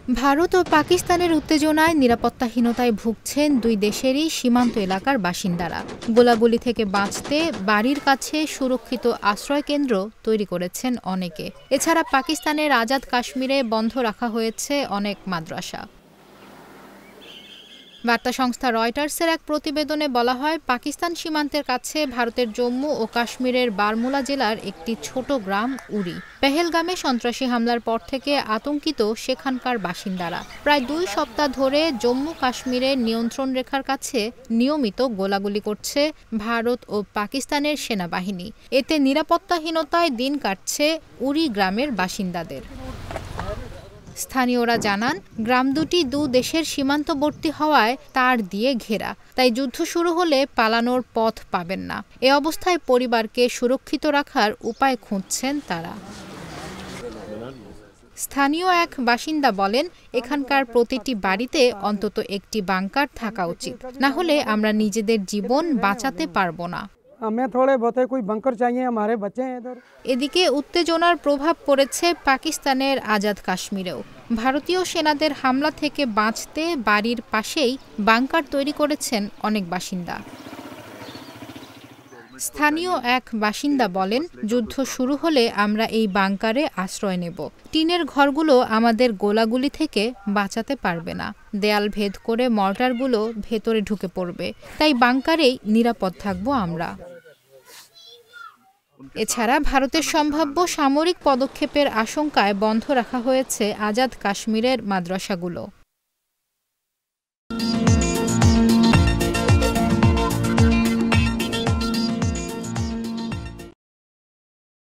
ভারত ও পাকিস্তানের উত্তেজনায় নিরাপত্তাহীনতায় ভুগছেন দুই দেশেরই সীমান্ত এলাকার বাসিন্দারা। গোলাগুলি থেকে বাঁচতে বাড়ির কাছে সুরক্ষিত আশ্রয়কেন্দ্র তৈরি করেছেন অনেকে। এছাড়া পাকিস্তানের আজাদ কাশ্মীরে বন্ধ রাখা হয়েছে অনেক মাদ্রাসা। বার্তা সংস্থা রয়টার্সের এক প্রতিবেদনে বলা হয়, পাকিস্তান সীমান্তের কাছে ভারতের জম্মু ও কাশ্মীরের বারমুলা জেলার একটি ছোট গ্রাম উরি পেহেলগামে সন্ত্রাসী হামলার পর থেকে আতঙ্কিত সেখানকার বাসিন্দারা। প্রায় 2 সপ্তাহ ধরে জম্মু কাশ্মীরের নিয়ন্ত্রণ রেখার কাছে নিয়মিত গোলাগুলি করছে ভারত ও পাকিস্তানের সেনাবাহিনী। এতে নিরাপত্তাহীনতায় দিন কাটছে উরি গ্রামের বাসিন্দাদের। স্থানীয়রা জানান, গ্রাম দুটি দেশের সীমান্তবর্তী হওয়ায় তার দিয়ে ঘেরা, তাই যুদ্ধ শুরু হলে পালানোর পথ পাবেন না। এ অবস্থায় পরিবারকে সুরক্ষিত রাখার উপায় খুঁজছেন তারা। স্থানীয় এক বাসিন্দা বলেন, এখানকার প্রতিটি বাড়িতে অন্তত একটি বাংকার থাকা উচিত, না হলে আমরা নিজেদের জীবন বাঁচাতে পারবো না। এদিকে উত্তেজনার প্রভাব পড়েছে পাকিস্তানের আজাদ কাশ্মীরেও। ভারতীয় সেনাদের হামলা থেকে বাঁচতে বাড়ির পাশেই বাংকার তৈরি করেছেন অনেক বাসিন্দা। স্থানীয় এক বাসিন্দা বলেন, যুদ্ধ শুরু হলে আমরা এই বাংকারে আশ্রয় নেব। টিনের ঘরগুলো আমাদের গোলাগুলি থেকে বাঁচাতে পারবে না। দেয়াল ভেদ করে মর্টারগুলো ভেতরে ঢুকে পড়বে, তাই বাংকারেই নিরাপদ থাকবো আমরা। এছাড়া ভারতের সম্ভাব্য সামরিক পদক্ষেপের আশঙ্কায় বন্ধ রাখা হয়েছে আজাদ কাশ্মীরের মাদ্রাসাগুলো।